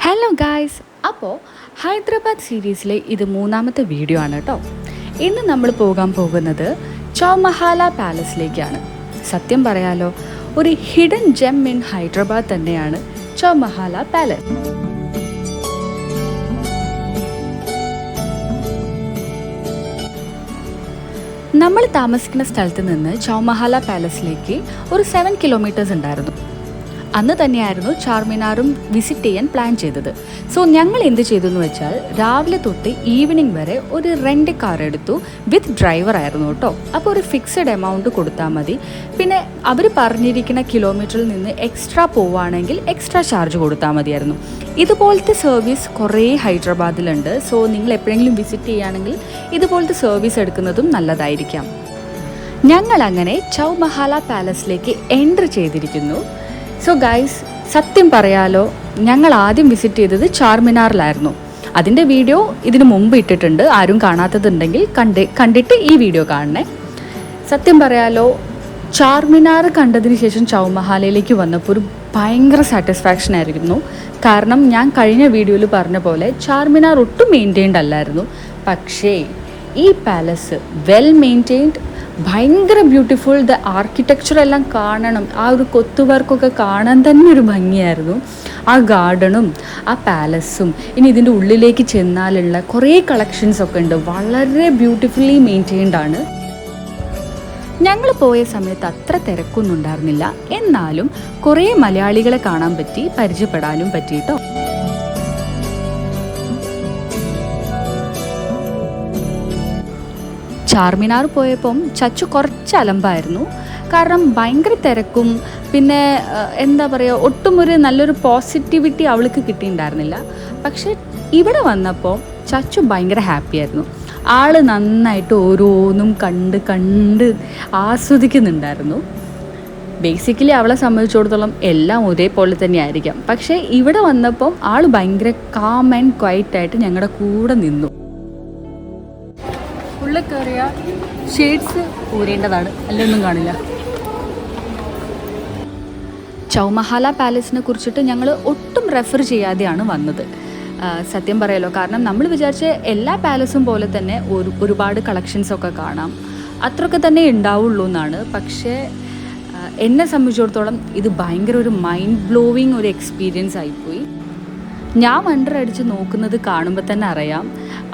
Hello guys, അപ്പോൾ ഹൈദരാബാദ് സീരീസിലെ ഇത് മൂന്നാമത്തെ വീഡിയോ ആണ് കേട്ടോ. ഇന്ന് നമ്മൾ പോകാൻ പോകുന്നത് ചൗമഹാല പാലസിലേക്കാണ്. സത്യം പറയാലോ, ഒരു ഹിഡൻ ജെം ഇൻ ഹൈദരാബാദ് തന്നെയാണ് ചൗമഹാല പാലസ്. നമ്മൾ താമസിക്കുന്ന സ്ഥലത്ത് നിന്ന് ചൗമഹാല പാലസിലേക്ക് ഒരു 7 കിലോമീറ്റേഴ്സ് ഉണ്ടായിരുന്നു. അന്ന് തന്നെയായിരുന്നു ചാർമിനാറും വിസിറ്റ് ചെയ്യാൻ പ്ലാൻ ചെയ്തത്. സോ ഞങ്ങൾ എന്ത് ചെയ്തു എന്ന് വെച്ചാൽ, രാവിലെ തൊട്ട് ഈവനിങ് വരെ ഒരു റെൻ്റ് കാർ എടുത്തു. വിത്ത് ഡ്രൈവർ ആയിരുന്നു കേട്ടോ. അപ്പോൾ ഒരു ഫിക്സഡ് എമൗണ്ട് കൊടുത്താൽ മതി. പിന്നെ അവർ പറഞ്ഞിരിക്കുന്ന കിലോമീറ്ററിൽ നിന്ന് എക്സ്ട്രാ പോവുകയാണെങ്കിൽ എക്സ്ട്രാ ചാർജ് കൊടുത്താൽ മതിയായിരുന്നു. ഇതുപോലത്തെ സർവീസ് കുറേ ഹൈദരാബാദിലുണ്ട്. സോ നിങ്ങൾ എപ്പോഴെങ്കിലും വിസിറ്റ് ചെയ്യുകയാണെങ്കിൽ ഇതുപോലത്തെ സർവീസ് എടുക്കുന്നതും നല്ലതായിരിക്കാം. ഞങ്ങൾ അങ്ങനെ ചൗമഹാല പാലസിലേക്ക് എൻട്രി ചെയ്തിരിക്കുന്നു. സോ ഗൈസ്, സത്യം പറയാലോ, ഞങ്ങൾ ആദ്യം വിസിറ്റ് ചെയ്തത് ചാർമിനാറിലായിരുന്നു. അതിൻ്റെ വീഡിയോ ഇതിനു മുമ്പ് ഇട്ടിട്ടുണ്ട്. ആരും കാണാത്തതുണ്ടെങ്കിൽ കണ്ടിട്ട് ഈ വീഡിയോ കാണണേ. സത്യം പറയാലോ, ചാർമിനാർ കണ്ടതിന് ശേഷം ചൗമഹാലയിലേക്ക് വന്നപ്പോൾ ഒരു ഭയങ്കര സാറ്റിസ്ഫാക്ഷൻ ആയിരുന്നു. കാരണം ഞാൻ കഴിഞ്ഞ വീഡിയോയിൽ പറഞ്ഞ പോലെ ചാർമിനാർ ഒട്ടും മെയിൻറ്റെയിൻഡ് അല്ലായിരുന്നു. പക്ഷേ ഈ പാലസ് വെൽ മെയിൻറ്റെയിൻഡ്, ഭയങ്കര ബ്യൂട്ടിഫുൾ. ദ ആർക്കിടെക്ചർ എല്ലാം കാണണം. ആ ഒരു കൊത്തുവർക്കൊക്കെ കാണാൻ തന്നെ ഒരു ഭംഗിയായിരുന്നു. ആ ഗാർഡനും ആ പാലസും ഇനി ഇതിൻ്റെ ഉള്ളിലേക്ക് ചെന്നാലുള്ള കുറേ കളക്ഷൻസ് ഒക്കെ ഉണ്ട്. വളരെ ബ്യൂട്ടിഫുള്ളി മെയിൻറ്റെയിൻഡ് ആണ്. ഞങ്ങൾ പോയ സമയത്ത് അത്ര തിരക്കൊന്നും ഉണ്ടായിരുന്നില്ല. എന്നാലും കുറേ മലയാളികളെ കാണാൻ പറ്റി, പരിചയപ്പെടാനും പറ്റിയിട്ടോ. ചാർമിനാർ പോയപ്പം ചച്ചു കുറച്ച് അലമ്പായിരുന്നു. കാരണം ഭയങ്കര തിരക്കും, പിന്നെ എന്താ പറയുക, ഒട്ടും ഒരു നല്ലൊരു പോസിറ്റിവിറ്റി അവൾക്ക് കിട്ടിയിട്ടുണ്ടായിരുന്നില്ല. പക്ഷെ ഇവിടെ വന്നപ്പോൾ ചച്ചു ഭയങ്കര ഹാപ്പിയായിരുന്നു. ആൾ നന്നായിട്ട് ഓരോന്നും കണ്ട് ആസ്വദിക്കുന്നുണ്ടായിരുന്നു. ബേസിക്കലി അവളെ സംബന്ധിച്ചിടത്തോളം എല്ലാം ഒരേപോലെ തന്നെ ആയിരിക്കാം. പക്ഷേ ഇവിടെ വന്നപ്പം ആൾ ഭയങ്കര കാം ആൻഡ് ക്വയറ്റായിട്ട് ഞങ്ങളുടെ കൂടെ നിന്നു. ഉള്ളിൽ കയറിയ ഷെയ്ഡ്സ് ഊരേണ്ടതാണ്, അല്ലൊന്നും കാണില്ല. ചൗമഹാല പാലസിനെ കുറിച്ചിട്ട് ഞങ്ങൾ ഒട്ടും റെഫർ ചെയ്യാതെയാണ് വന്നത്. സത്യം പറയാലോ, കാരണം നമ്മൾ വിചാരിച്ച എല്ലാ പാലസും പോലെ തന്നെ ഒരുപാട് കളക്ഷൻസൊക്കെ കാണാം, അത്രയൊക്കെ തന്നെ ഉണ്ടാവുള്ളൂ എന്നാണ്. പക്ഷേ എന്നെ സംബന്ധിച്ചിടത്തോളം ഇത് ഭയങ്കര ഒരു മൈൻഡ് ബ്ലോവിങ് ഒരു എക്സ്പീരിയൻസ് ആയിപ്പോയി. ഞാൻ വണ്ടറടിച്ച് നോക്കുന്നത് കാണുമ്പോൾ തന്നെ അറിയാം,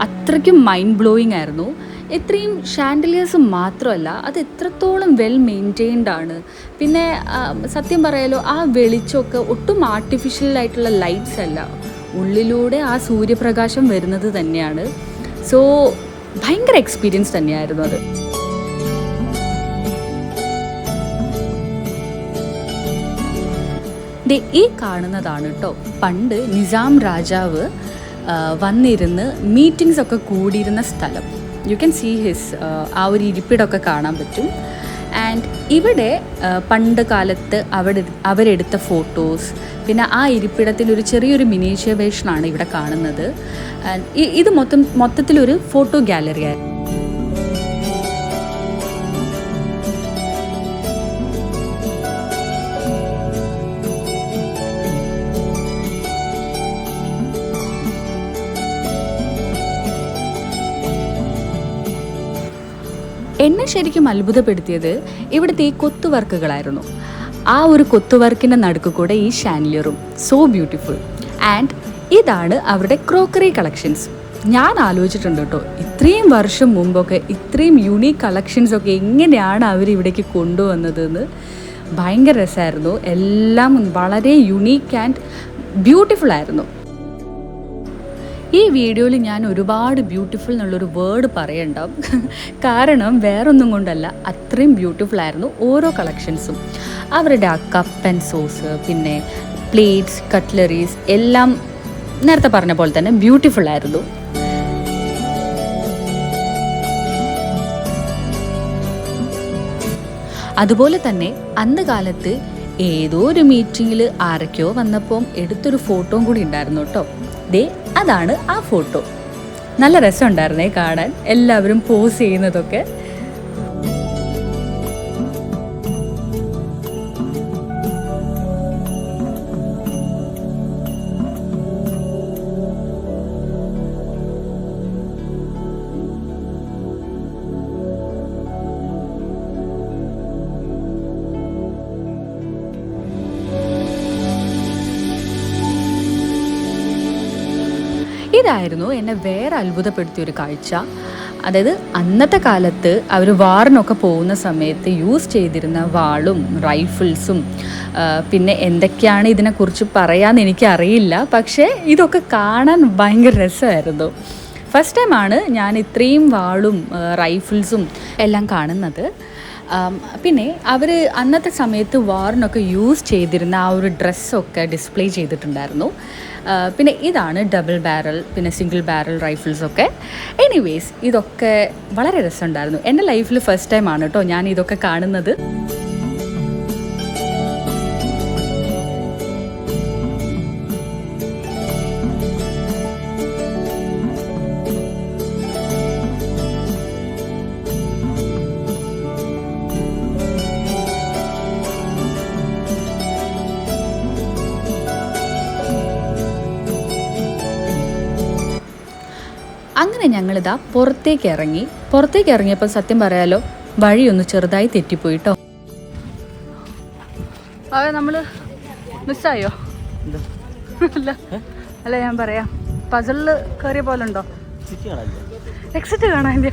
അത്രയ്ക്കും മൈൻഡ് ബ്ലോയിങ് ആയിരുന്നു. ഇത്രയും ഷാൻഡലിയേഴ്സ് മാത്രമല്ല, അത് എത്രത്തോളം വെൽ മെയിൻറ്റെയിൻഡ് ആണ്. പിന്നെ സത്യം പറയാലോ, ആ വെളിച്ചമൊക്കെ ഒട്ടും ആർട്ടിഫിഷ്യലായിട്ടുള്ള ലൈറ്റ്സ് അല്ല, ഉള്ളിലൂടെ ആ സൂര്യപ്രകാശം വരുന്നത് തന്നെയാണ്. സോ ഭയങ്കര എക്സ്പീരിയൻസ് തന്നെയായിരുന്നു അത്. ഈ കാണുന്നതാണ് കേട്ടോ പണ്ട് നിസാം രാജാവ് വന്നിരുന്ന് മീറ്റിങ്സ് ഒക്കെ കൂടിയിരുന്ന സ്ഥലം. യു ക്യാൻ സീ ഹിസ് ആ ഒരു ഇരിപ്പിടമൊക്കെ കാണാൻ പറ്റും. ആൻഡ് ഇവിടെ പണ്ട് കാലത്ത് അവരെടുത്ത ഫോട്ടോസ്, പിന്നെ ആ ഇരിപ്പിടത്തിൻ്റെ ഒരു ചെറിയൊരു മിനിയേച്ചർ വേഷനാണ് ഇവിടെ കാണുന്നത്. ഇത് മൊത്തത്തിലൊരു ഫോട്ടോ ഗാലറി ആയിരുന്നു. എന്നെ ശരിക്കും അത്ഭുതപ്പെടുത്തിയത് ഇവിടുത്തെ ഈ കൊത്തുവർക്കുകളായിരുന്നു. ആ ഒരു കൊത്തുവർക്കിൻ്റെ നടുക്ക് കൂടെ ഈ ഷാൻലിയറും, സോ ബ്യൂട്ടിഫുൾ. ആൻഡ് ഇതാണ് അവരുടെ ക്രോക്കറി കളക്ഷൻസ്. ഞാൻ ആലോചിച്ചിട്ടുണ്ട് കേട്ടോ, ഇത്രയും വർഷം മുമ്പൊക്കെ ഇത്രയും യുണീക്ക് കളക്ഷൻസൊക്കെ എങ്ങനെയാണ് അവരിവിടേക്ക് കൊണ്ടുവന്നതെന്ന്. ഭയങ്കര രസമായിരുന്നു. എല്ലാം വളരെ യുണീക്ക് ആൻഡ് ബ്യൂട്ടിഫുൾ ആയിരുന്നു. ഈ വീഡിയോയിൽ ഞാൻ ഒരുപാട് ബ്യൂട്ടിഫുൾ എന്നുള്ളൊരു വേർഡ് പറയണ്ടാവും. കാരണം വേറൊന്നും കൊണ്ടല്ല, അത്രയും ബ്യൂട്ടിഫുൾ ആയിരുന്നു ഓരോ കളക്ഷൻസും. അവരുടെ ആ കപ്പ് ആൻഡ് സോസ്, പിന്നെ പ്ലേറ്റ്സ്, കട്ട്ലറീസ് എല്ലാം നേരത്തെ പറഞ്ഞ പോലെ തന്നെ ബ്യൂട്ടിഫുൾ ആയിരുന്നു. അതുപോലെ തന്നെ അന്ന് കാലത്ത് ഏതോ ഒരു മീറ്റിങ്ങിൽ ആരൊക്കെയോ വന്നപ്പോൾ എടുത്തൊരു ഫോട്ടോയും കൂടി ഉണ്ടായിരുന്നു കേട്ടോ. അതാണ് ആ ഫോട്ടോ. നല്ല രസമുണ്ടായിരുന്നേ കാണാൻ, എല്ലാവരും പോസ് ചെയ്യുന്നതൊക്കെ. ഇതായിരുന്നു എന്നെ വേറെ അത്ഭുതപ്പെടുത്തിയൊരു കാഴ്ച. അതായത് അന്നത്തെ കാലത്ത് അവർ വാറിനൊക്കെ പോകുന്ന സമയത്ത് യൂസ് ചെയ്തിരുന്ന വാളും റൈഫിൾസും പിന്നെ എന്തൊക്കെയാണ് ഇതിനെക്കുറിച്ച് പറയാമെന്ന് എനിക്കറിയില്ല. പക്ഷേ ഇതൊക്കെ കാണാൻ ഭയങ്കര രസമായിരുന്നു. ഫസ്റ്റ് ടൈമാണ് ഞാൻ ഇത്രയും വാളും റൈഫിൾസും എല്ലാം കാണുന്നത്. പിന്നെ അവർ അന്നത്തെ സമയത്ത് വാറിനൊക്കെ യൂസ് ചെയ്തിരുന്ന ആ ഒരു ഡ്രസ്സൊക്കെ ഡിസ്പ്ലേ ചെയ്തിട്ടുണ്ടായിരുന്നു. പിന്നെ ഇതാണ് ഡബിൾ ബാരൽ പിന്നെ സിംഗിൾ ബാരൽ റൈഫിൾസൊക്കെ. എനിവേസ് ഇതൊക്കെ വളരെ രസമുണ്ടായിരുന്നു. എൻ്റെ ലൈഫിൽ ഫസ്റ്റ് ടൈമാണ് കേട്ടോ ഞാൻ ഇതൊക്കെ കാണുന്നത്. അങ്ങനെ ഞങ്ങളിതാ പുറത്തേക്ക് ഇറങ്ങിയപ്പോൾ സത്യം പറയാലോ വഴിയൊന്ന് ചെറുതായി തെറ്റിപ്പോയിട്ടോ. അതെ, നമ്മൾ മിസ്സായോ? അല്ല ഞാൻ പറയാം, പസിലിൽ കയറിയ പോലെ ഉണ്ടോ? എക്സിറ്റ് കാണാൻ.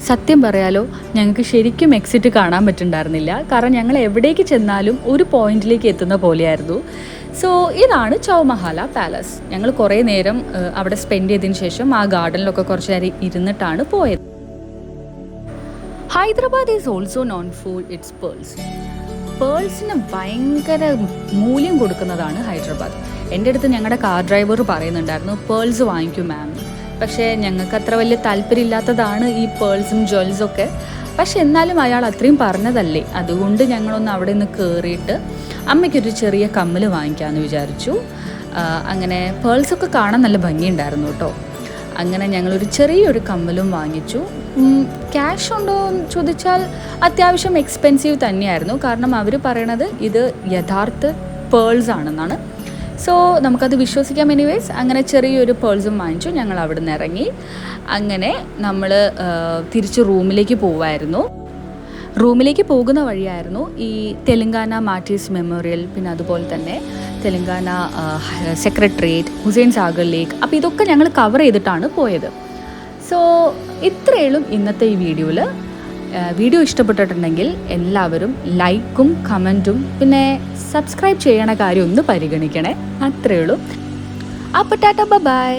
സത്യം പറയാലോ ഞങ്ങൾക്ക് ശരിക്കും എക്സിറ്റ് കാണാൻ പറ്റുന്നുണ്ടായിരുന്നില്ല. കാരണം ഞങ്ങൾ എവിടേക്ക് ചെന്നാലും ഒരു പോയിന്റിലേക്ക് എത്തുന്ന പോലെയായിരുന്നു. സോ ഇതാണ് ചൗമഹാല പാലസ്. ഞങ്ങൾ കുറേ നേരം അവിടെ സ്പെൻഡ് ചെയ്തതിന് ശേഷം ആ ഗാർഡനിലൊക്കെ കുറച്ച് നേരം ഇരുന്നിട്ടാണ് പോയത്. Hyderabad is also known for its പേൾസിന് ഭയങ്കര മൂല്യം കൊടുക്കുന്നതാണ് ഹൈദരാബാദ്. എൻ്റെ അടുത്ത് ഞങ്ങളുടെ കാർ ഡ്രൈവർ പറയുന്നുണ്ടായിരുന്നു പേൾസ് വാങ്ങിക്കും മാം. പക്ഷേ ഞങ്ങൾക്ക് അത്ര വലിയ താല്പര്യമില്ലാത്തതാണ് ഈ പേൾസും ജ്വൽസൊക്കെ. പക്ഷെ എന്നാലും അയാൾ അത്രയും പറഞ്ഞതല്ലേ, അതുകൊണ്ട് ഞങ്ങളൊന്ന് അവിടെ നിന്ന് കയറിയിട്ട് അമ്മയ്ക്കൊരു ചെറിയ കമ്മൽ വാങ്ങിക്കാമെന്ന് വിചാരിച്ചു. അങ്ങനെ പേൾസൊക്കെ കാണാൻ നല്ല ഭംഗിയുണ്ടായിരുന്നു കേട്ടോ. അങ്ങനെ ഞങ്ങളൊരു ചെറിയൊരു കമ്മലും വാങ്ങിച്ചു. ക്യാഷ് ഉണ്ടോ എന്ന് ചോദിച്ചാൽ അത്യാവശ്യം എക്സ്പെൻസീവ് തന്നെയായിരുന്നു. കാരണം അവർ പറയണത് ഇത് യഥാർത്ഥ പേൾസ് ആണെന്നാണ്. സോ നമുക്കത് വിശ്വസിക്കാം. എനിവേസ് അങ്ങനെ ചെറിയൊരു പേൾസും വാങ്ങിച്ചു. ഞങ്ങൾ അവിടെ നിന്ന് ഇറങ്ങി. അങ്ങനെ നമ്മൾ തിരിച്ച് റൂമിലേക്ക് പോവായിരുന്നു. റൂമിലേക്ക് പോകുന്ന വഴിയായിരുന്നു ഈ തെലങ്കാന മാർട്ടിർസ് മെമ്മോറിയൽ, പിന്നെ അതുപോലെ തന്നെ തെലങ്കാന സെക്രട്ടേറിയറ്റ്, ഹുസൈൻ സാഗർ ലേക്ക്. അപ്പോൾ ഇതൊക്കെ ഞങ്ങൾ കവർ ചെയ്തിട്ടാണ് പോയത്. സോ ഇത്രയുള്ളൂ ഇന്നത്തെ ഈ വീഡിയോയിൽ. വീഡിയോ ഇഷ്ടപ്പെട്ടിട്ടുണ്ടെങ്കിൽ എല്ലാവരും ലൈക്കും കമൻറ്റും പിന്നെ സബ്സ്ക്രൈബ് ചെയ്യണ കാര്യം ഒന്ന് പരിഗണിക്കണേ. അത്രയേ ഉള്ളൂ. അപ്പോൾ ടാറ്റ, ബൈ.